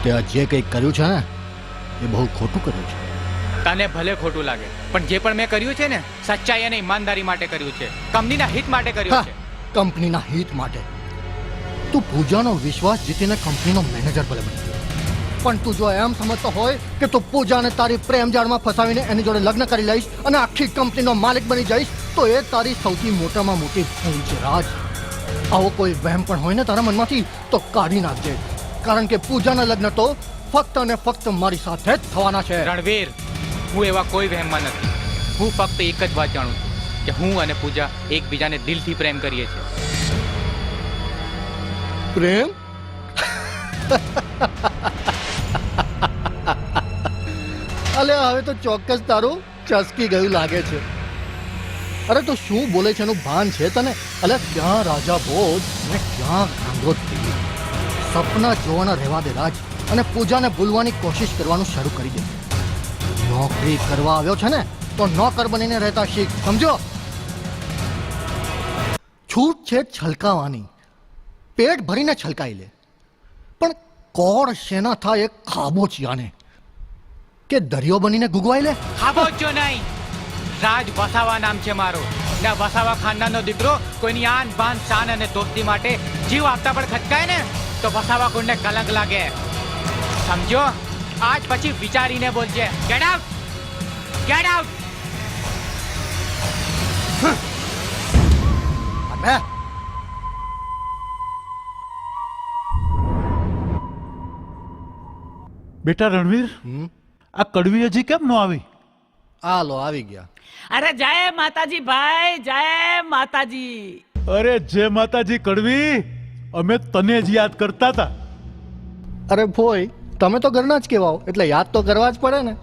તે આ જે કંઈ કર્યું છે ને એ બહુ ખોટું કર્યું છે. તને ભલે ખોટું લાગે પણ જે પણ મેં કર્યું છે ને સચ્ચાઈ અને ઈમાનદારી માટે કર્યું છે, કંપનીના હિત માટે કર્યું છે. કંપનીના હિત માટે તું પૂજાનો વિશ્વાસ જીતીને કંપનીનો મેનેજર ભલે બની ગયો, પણ તું જો એમ સમજતો હોય કે તું પૂજાને તારી પ્રેમ જાળમાં ફસાવીને એની જોડે લગ્ન કરી લઈશ અને આખી કંપનીનો માલિક બની જઈશ તો એ તારી સૌથી મોટામાં મોટી ભૂલ છે રાજ. આવો કોઈ વહેમ પણ હોય ને તારા મનમાંથી તો કાઢી નાખજે, કારણ કે પૂજાના લગ્ન તો ફક્ત અને ફક્ત મારી સાથે જ થવાના છે. રણવીર, હું એવા કોઈ વહેમમાં નથી. હું ફક્ત એક જ વાત જાણું છું કે હું અને પૂજા એકબીજાને દિલથી પ્રેમ કરીએ છીએ. પ્રેમ? અલે હવે તો ચોક્કસ તારું ચસકી ગયું લાગે છે. અરે તો શું બોલે છે એનું ભાન છે તને? અલે ક્યાં રાજા ભોજ ને ક્યાં ગાંગોત દેવી. સપના જોવાના રહેવા દે રાજ, અને પૂજાને ભૂલવાની કોશિશ કરવાનું શરૂ કરી દે. નોકરી કરવા આવ્યો છે ને તો નોકર બનીને રહેતા શીખ, સમજો? છૂટ છે છલકાવાની, પેટ ભરીને છલકાઈ લે, પણ કોણ શેના થાય એક ખાબોચિયાને કે દરિયો બનીને ગુગવાઈ લે. ખાબોચ્યો નહીં, રાજ વસાવા નામ છે મારું. ને વસાવા ખાનદાનનો દીકરો કોઈની આન બાન શાન અને દોસ્તી માટે જીવ આપતા પણ ખચકાય ને તો વસાવા કુંડને કલંક લાગે, સમજો? આજ પછી વિચારીને બોલજે. Get out, get out. બેટા રણવીર, આ કડવી હજી કેમ ન આવી? હાલો આવી ગયા. અરે જય માતાજી ભાઈ, જય માતાજી. અરે જય માતાજી કડવી, અમે તને જ યાદ કરતા હતા. અરે ભોય, તમે તો ઘરના જ કહેવાઓ એટલે યાદ તો કરવા જ પડે ને.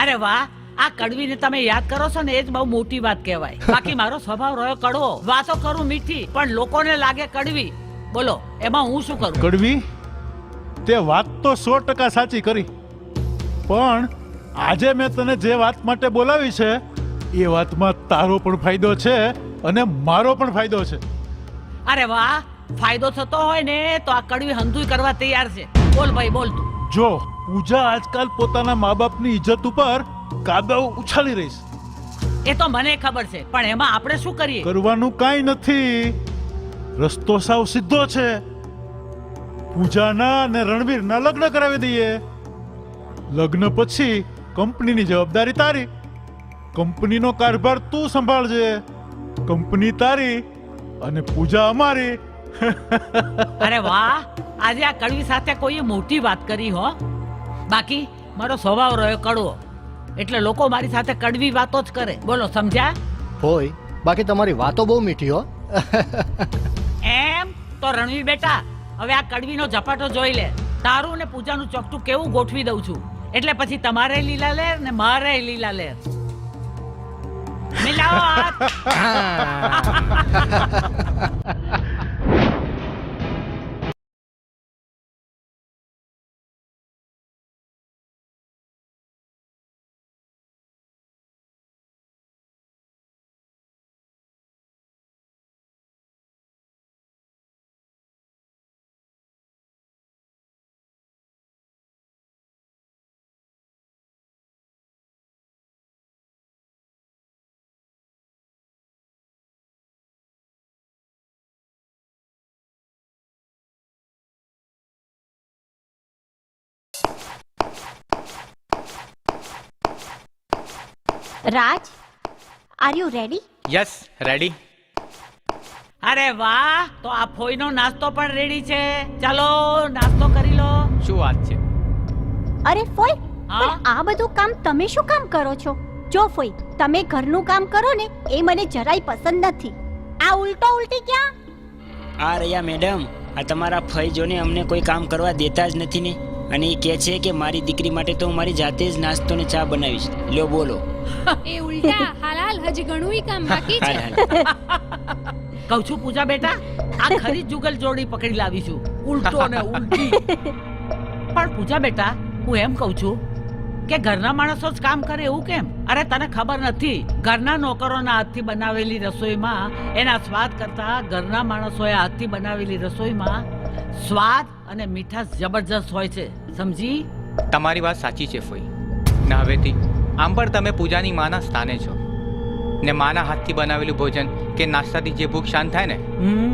અરે વાહ, આ કડવીને તમે યાદ કરો છો ને એ જ બહુ મોટી વાત કહેવાય. બાકી મારો સ્વભાવ રહ્યો કડવો, વાતો કરું મીઠી, પણ લોકોને લાગે કડવી. બોલો એમાં હું શું કરું? કડવી, તે વાત તો 100% સાચી કરી, પણ આજે મેં તને જે વાત માટે બોલાવી છે એ વાતમાં તારો પણ ફાયદો છે અને મારો પણ ફાયદો છે. અરે વાહ, ફાયદો થતો હોય ને તો આ કડવી હંધુય કરવા તૈયાર છે. બોલ ભાઈ બોલ તું. જો પૂજા આજકાલ પોતાના મા બાપની ઇજ્જત ઉપર કાદવ ઉછાળી રહી છે. એ તો મને ખબર છે, પણ એમાં આપણે શું કરીએ? કરવાનું કાંઈ નથી, રસ્તો સાવ સીધો છે. પૂજાના અને રણવીરના લગ્ન કરાવી દઈએ. લગ્ન પછી કંપનીની જવાબદારી તારી, કંપનીનો કારભાર તું સંભાળજે. કંપની તારી અને પૂજા અમારી. અરે વાહ, આજે આ કડવી સાથે કોઈએ મોટી વાત કરી હો. બાકી મારો સ્વભાવ રહ્યો કડવો, એટલે લોકો મારી સાથે કડવી વાતો જ કરે. બોલો સમજ્યા? ભોય, બાકી તમારી વાતો બહુ મીઠી હો. એમ તો રણવીર બેટા, હવે આ કડવીનો ઝપાટો જોઈ લે. તારું ને પૂજાનું ચોકટું કેવું ગોઠવી દઉં છું, એટલે પછી તમારે લીલા લેર ને મારે લીલા લેર. મિલાવો હાથ. Raj, are you ready? Yes, ready. અરે વાહ, તો આ ફોઈનો નાસ્તો પણ રેડી છે. ચાલો નાસ્તો કરી લો. શું વાત છે? અરે ફોઈ, હા? પણ આ બધું કામ તમે શું કામ કરો છો? જો ફોઈ, તમે ઘરનું કામ કરો ને એ મને જરાય પસંદ નથી. આ ઉલટો ઉલટી ક્યાં? આ રહ્યા મેડમ, આ તમારા ફઈ જોને અમને કોઈ કામ કરવા દેતા જ નથી ને, અને એ કહે છે કે મારી દીકરી માટે તો હું મારી જાતે જ નાસ્તો ને ચા બનાવીશ. લ્યો બોલો. એ ઉલટા હાલ હજી ઘણું કામ બાકી છે. કહું છું પૂજા બેટા, આ ખરી જુગલ જોડી પકડી લાવીશું, ઉલટો ને ઉલટી. પણ પૂજા બેટા, હું એમ કહું છું કે ઘરના માણસો જ કામ કરે એવું કેમ? અરે તને ખબર નથી, ઘરના નોકરોના હાથથી બનાવેલી રસોઈમાં એના સ્વાદ કરતા ઘરના માણસોએ હાથથી બનાવેલી રસોઈમાં સ્વાદ અને મીઠાશ જબરજસ્ત હોય છે, સમજી? તમારી વાત સાચી છે ફોઈ. ને હવેથી આમ પણ તમે પૂજાની માના સ્થાને છો ને માના હાથથી બનાવેલું ભોજન કે નાસ્તાથી જે ભૂખ શાંત થાય ને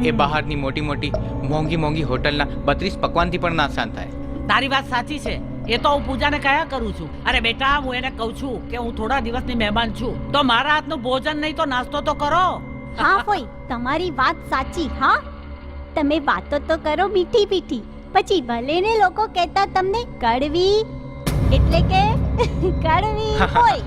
એ બહારની મોટી મોટી મોંઘી મોંઘી હોટલના 32 પકવાનથી પણ ના શાંત થાય. તારી વાત સાચી છે. એ તો હું પૂજાને કયા કરું છું. અરે બેટા, હું એને કહું છું કે હું થોડા દિવસની મહેમાન છું, તો મારા હાથનું ભોજન નહીં તો નાસ્તો તો કરો. હા ફોઈ, તમારી વાત સાચી. હા, તમે વાતો તો કરો મીઠી મીઠી, પછી ભલે ને લોકો કહેતા તમને કડવી, એટલે કે કડવી ફોઈ.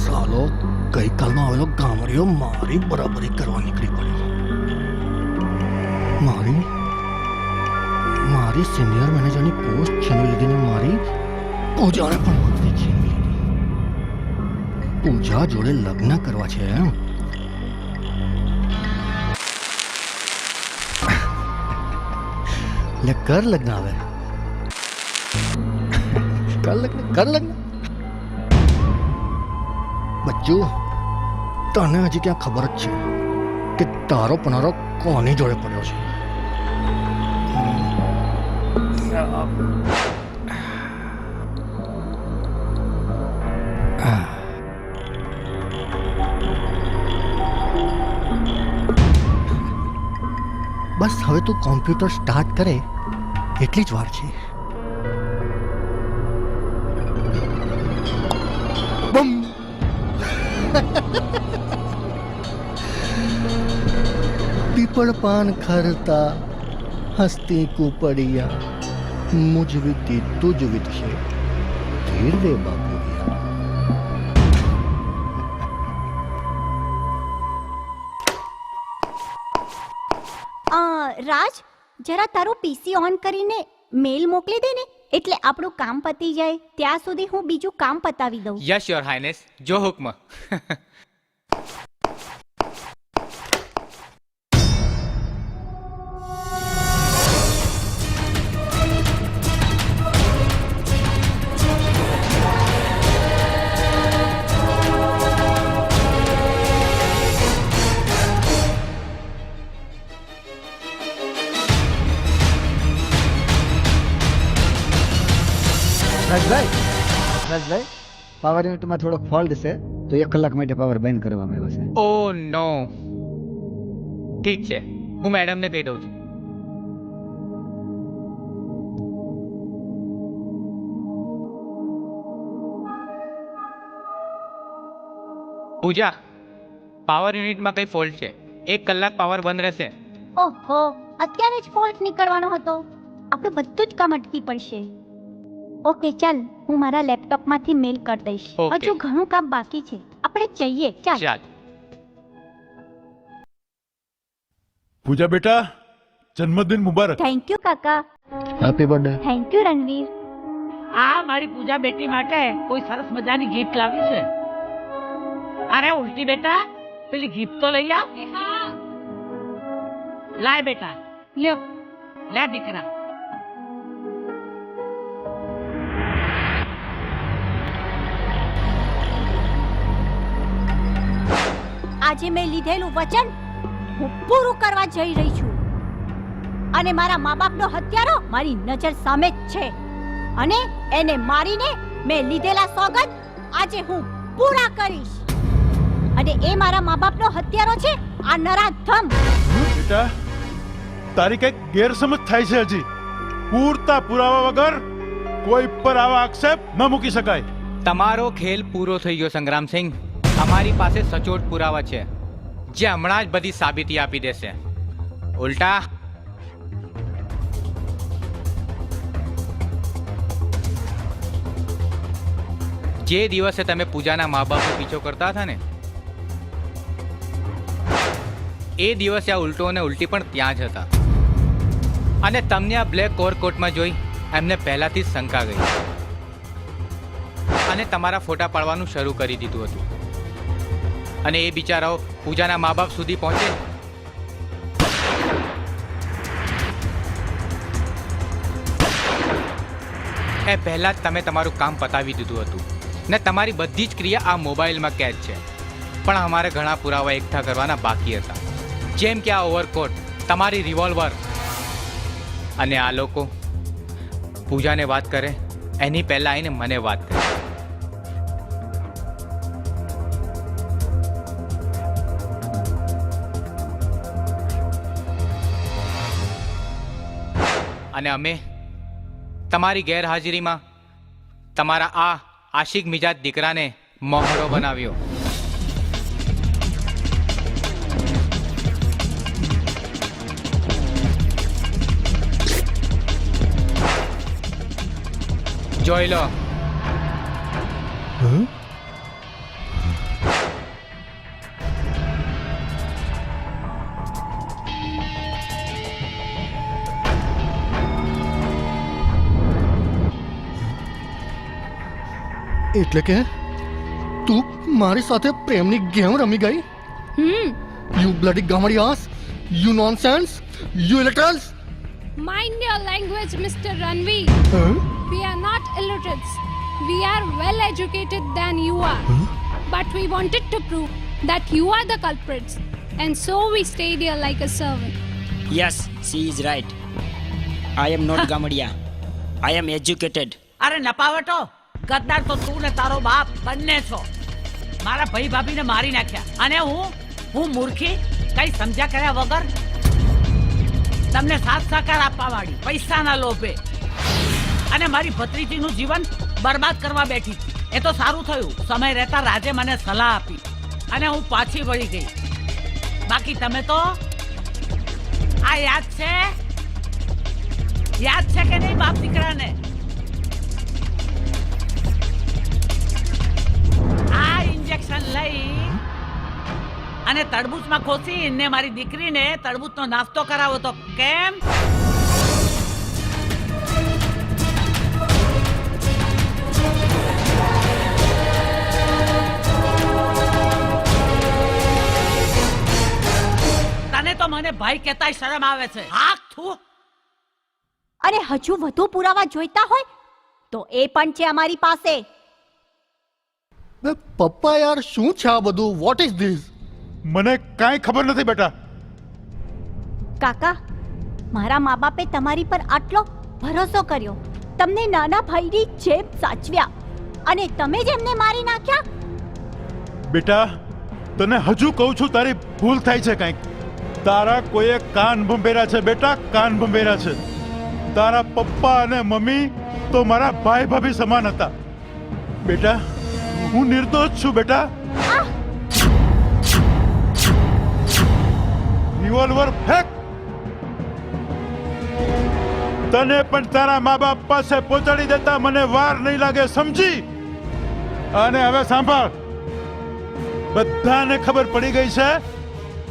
સાલો ગઈકાલનો આવેલો ગામડીઓ મારી બરાબરી કરવા નીકળી પડ્યો. મારી સિનિયર મેનેજરની પોસ્ટ છીનવી લીધી ને મારી પૂજાને પણ મારી છીનવી લીધી. પૂજા જોડે લગ્ન કરવા છે એમ? લે કર લગ્ન. આવે કર લગ્ન. બચ્ચું, તને હજી ક્યાં ખબર જ છે કે તારો પનારો કોની જોડે પડ્યો છે? બસ હવે તું કોમ્પ્યુટર સ્ટાર્ટ કરે એટલી જ વાર છે. બમ. पीपल पान खरता हस्ती कुपड़िया मुझ विती तुझ वित છે ધીરવે બાપુરિયા. રાજ, જરા તારું પીસી ઓન કરીને મેલ મોકલી દે ને, એટલે આપણું કામ પતી જાય. ત્યાં સુધી હું બીજું કામ પતાવી દઉં. યસ યોર હાઇનેસ, જો હુકમ. રાજભાઈ, પાવર યુનિટમાં થોડો ફોલ્ટ છે, તો 1 કલાક માટે પાવર બંધ કરવામાં આવ્યો છે. ઓ નો. ઠીક છે, હું મેડમને કહી દઉં છું. પૂજા, પાવર યુનિટમાં કઈ ફોલ્ટ છે. 1 કલાક પાવર બંધ રહેશે. ઓહો, અત્યારે જ ફોલ્ટ નીકળવાનો હતો. આપણે બધું જ કામ અટકી પડશે. ઓકે ચાલ, હું મારા લેપટોપમાંથી મેલ કરી દઈશ. Okay. હજુ ઘણું કામ બાકી છે. આપણે જઈએ. ચાલ. ચાલ. પૂજા બેટા, જન્મદિન મુબારક. થેન્ક યુ કાકા. Happy birthday. Thank you Ranveer. આ મારી પૂજા બેટી માટે કોઈ સરસ મજાની ગિફ્ટ લાવી છે. અરે ઉલટી બેટા, પેલી ગિફ્ટ તો લઈ આવ. લાય બેટા, લ્યો, લે દીકરા. આજે મેં લીધેલું વચન હું પૂરું કરવા જઈ રહી છું, અને મારા મા બાપનો હત્યારો મારી નજર સામે જ છે, અને એને મારીને મેં લીધેલા સોગંદ આજે હું પૂરા કરીશ. અને એ મારા મા બાપનો હત્યારો છે આ નરાધમ. બેટા, તારી કઈક ગેરસમજ થાય છે. હજી પૂરતા પુરાવા વગર કોઈ પર આવા આક્ષેપ ન મૂકી શકાય. તમારો ખેલ પૂરો થઈ ગયો સંગ્રામસિંહ. અમારી પાસે સચોટ પુરાવા છે જે હમણાં જ બધી સાબિતી આપી દેશે. ઉલટા જે દિવસે તમે પૂજાના મા બાપનો પીછો કરતા હતા ને, એ દિવસે આ ઉલટો અને ઉલટી પણ ત્યાં જ હતા અને તમને આ બ્લેક ઓવરકોટમાં જોઈ એમને પહેલાથી જ શંકા ગઈ અને તમારા ફોટા પાડવાનું શરૂ કરી દીધું હતું અને એ બિચારાઓ પૂજાના મા બાપ સુધી પહોંચે એ પહેલા જ તમે તમારું કામ પતાવી દીધું હતું ને તમારી બધી જ ક્રિયા આ મોબાઈલમાં કેદ છે પણ અમારે ઘણા પુરાવા એકઠા કરવાના બાકી હતા જેમ કે આ ઓવરકોટ તમારી રિવોલ્વર અને આ લોકો પૂજાને વાત કરે એની પહેલા આવીને મને વાત કરે અને અમે તમારી ગેરહાજરીમાં તમારા આ આશિક મિજાજ દીકરાને મોહરો બનાવ્યો જોઈ લો એટલે કે તું મારી સાથે પ્રેમની ગેમ રમી ગઈ યુ બ્લડી ગામડિયાસ you nonsense you illiterates Mind your language, Mr. Ranvi. We are not illiterates. We are well educated than you are. But we wanted to prove that you are the culprits. And so we stayed here like a servant. Yes, she is right. I am not Gamadiya. I am educated. અરે નપાવટો ગદ્દાર તો તું ને તારો બાપ બંને છો મારા ભાઈ ભાભીને મારી નાખ્યા અને હું મૂર્ખી કઈ સમજ્યા કર્યા વગર તમને સાથ સહકાર આપવા વાળી પૈસાના લોભે અને મારી ભત્રીજીનું જીવન બરબાદ કરવા બેઠી એ તો સારું થયું સમય રહેતા રાજે મને સલાહ આપી અને હું પાછી વળી ગઈ બાકી તમે તો આ યાદ છે કે નહીં બાપ દીકરાને આ ઇન્જેક્શન લઈ અને તડબૂચમાં ખોસીને મારી દીકરીને તડબૂચનો નાસ્તો કરાવો તો કેમ તને તો મને ભાઈ કહેતાય શરમ આવે છે હાથ થૂ અને હજુ વધુ પુરાવા જોઈતા હોય તો એ પણ છે અમારી પાસે પપ્પા યાર શું છે આ બધું વોટ ઇઝ ધીસ મને કાંઈ ખબર નથી બેટા કાકા મારા મા બાપે તમારી પર આટલો ભરોસો કર્યો તમને નાના ભાઈની જેમ સાચવ્યા અને તમે જ એમને મારી નાખ્યા બેટા તને હજુ કહું છું તારી ભૂલ થાય છે કંઈક તારા કોઈએ કાન ભંભેરા છે બેટા કાન ભંભેરા છે તારા પપ્પા અને મમ્મી તો મારા ભાઈ ભાભી સમાન હતા બેટા હું નિર્દોષ છું બેટા રિવોલ્વર ફેંક તને પણ તારા મા બાપ પાસે પહોંચાડી દેતા મને વાર નહીં લાગે સમજી અને હવે સાંભળ બધાને ખબર પડી ગઈ છે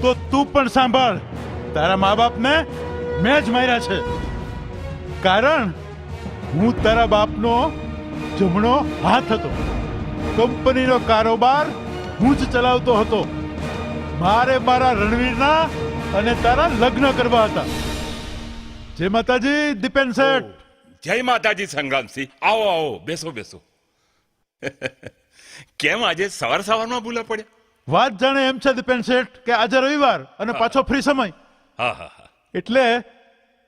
તો તું પણ સાંભળ તારા મા બાપને મેં જ માર્યા છે કારણ હું તારા બાપનો જમણો હાથ હતો કંપનીનો કારોબાર હું જ ચલાવતો હતો મારે મારા રણવીરના અને તારા લગ્ન કરવા હતા જય માતાજી દીપેન શેઠ જય માતાજી સંગ્રામસિંહ આવો આવો બેસો બેસો કેમ આજે સવાર સવારમાં ભૂલા પડ્યા વાત જાણે એમ છે દીપેન શેઠ કે આજે રવિવાર અને પાછો ફ્રી સમય હા હા હા એટલે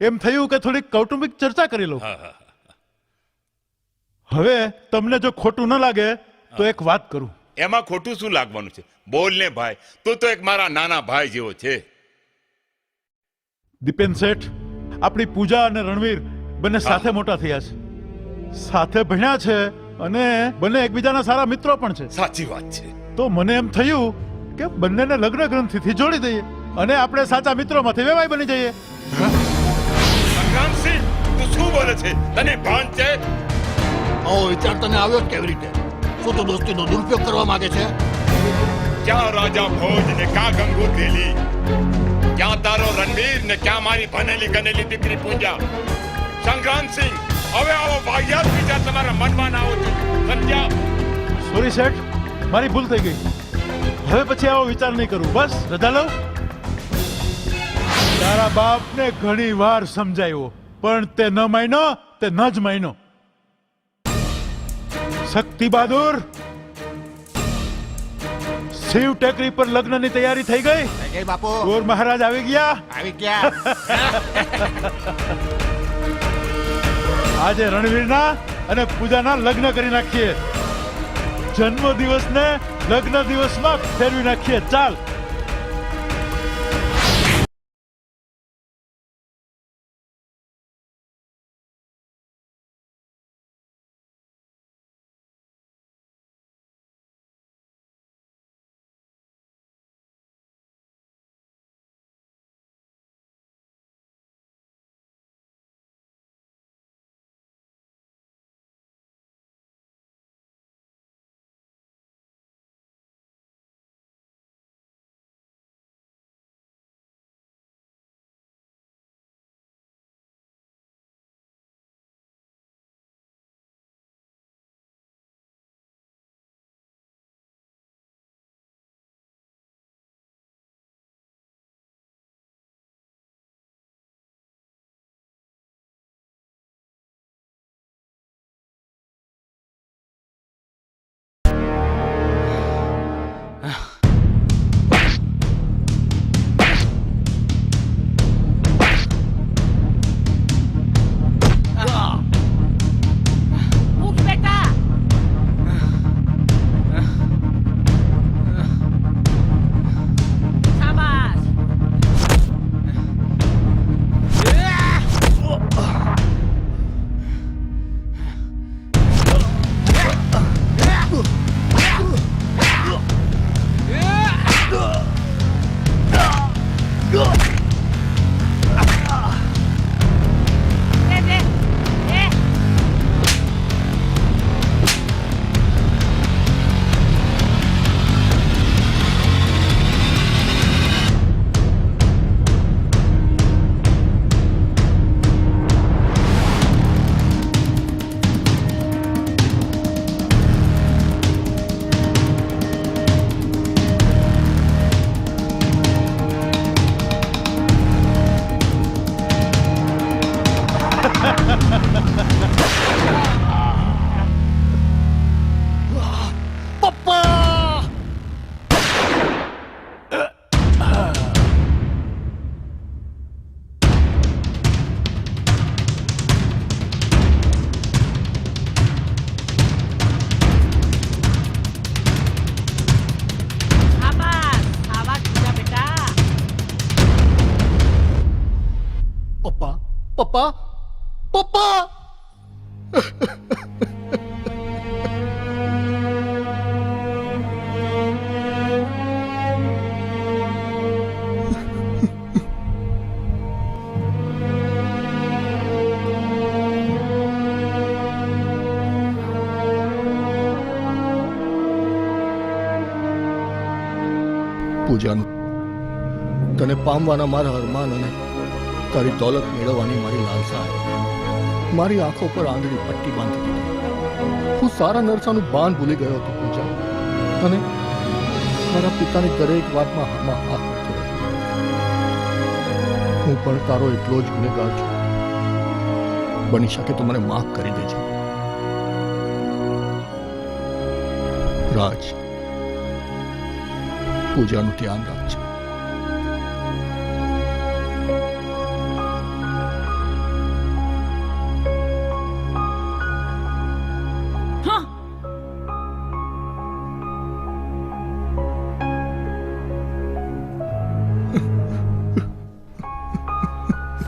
એમ થયું કે થોડીક કૌટુંબિક ચર્ચા કરી લઉં હા હા હવે તમને જો ખોટું ન લાગે તો એક વાત કરું એમાં ખોટું શું લાગવાનું છે બોલ ને ભાઈ તું તો એક મારા નાના ભાઈ જેવો છે દીપેન શેઠ આપણી પૂજા અને રણવીર બંને સાથે મોટા થયા છે સાથે ભણ્યા છે અને બંને એકબીજાના સારા મિત્રો પણ છે સાચી વાત છે તો મને એમ થયું કે બંનેને લગ્ન ગ્રંથિથી જોડી દઈએ અને આપણે સાચા મિત્રોમાંથી વેવાઈ બની જઈએ સંગ્રામસિંહ તું શું બોલે છે તને ભાન છે આવો વિચાર તને આવ્યો જ કેવી રીતે શું તો દોસ્તીનો દુરુપયોગ કરવા માંગે છે ક્યાં રાજા ભોજ ને કા ગંગોત્રી ક્યાં તારો રણવીર ને ક્યાં મારી ભણેલી ગણેલી દીકરી પૂજા? સંગ્રામસિંહ, હવે આવો વાહિયાત વિચાર તમારા મનમાં ના આવતો. સમજ્યા? સોરી શેઠ, મારી ભૂલ થઈ ગઈ. હવે પછી આવો વિચાર નહીં કરું. બસ રજા લઉં. તારા બાપને ઘણી વાર સમજાયો, પણ તે ન માન્યો, તે ન જ માન્યો. શક્તિ બહાદુર, શિવ ટેકરી પર લગ્નની તૈયારી થઈ ગઈ? બાપુ ગોર મહારાજ આવી ગયા? આવી ગયા. આજે રણવીરના અને પૂજાના લગ્ન કરી નાખીએ. જન્મ દિવસને લગ્ન દિવસમાં ફેરવી નાખીએ. ચાલ. ઉઠ બેટા. શાબાશ. દે, દે. દે. પપ્પા શાબાશ. શાબાશ પૂજા બેટા. પપ્પા પપ્પા પપ્પા. પૂજાનું તને પામવાના મારા અરમાન અને તારી દોલત મેળવવાની મારી લાલસા મારી આંખો પર આંધળી પટ્ટી બાંધી દીધી. હું સારા નરસાનું બાન ભૂલી ગયો હતો પૂજા, અને મારા પિતાની દરેક વાતમાં હામાં હા કરતો રહ્યો. હું પણ તારો એટલો જ ગુનેગાર છું. બની શકે તો મને માફ કરી દેજે. રાજ, પૂજાનું ધ્યાન રાખજે.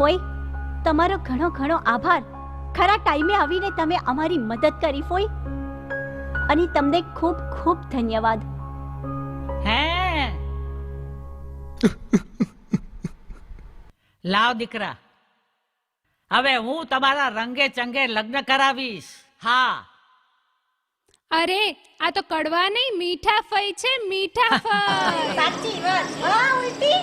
ફોઈ, તમારો ઘણો ઘણો આભાર. ખરા ટાઈમે આવીને તમે અમારી મદદ કરી ફોઈ, અને તમને ખૂબ ખૂબ ધન્યવાદ. હે લાવ દીકરા, હવે હું તમારા રંગે ચંગે લગ્ન કરાવીશ. હા. અરે આ તો કડવા નહીં મીઠા ફઈ છે, મીઠા ફઈ. સાચી વાત. હા ઉલટી.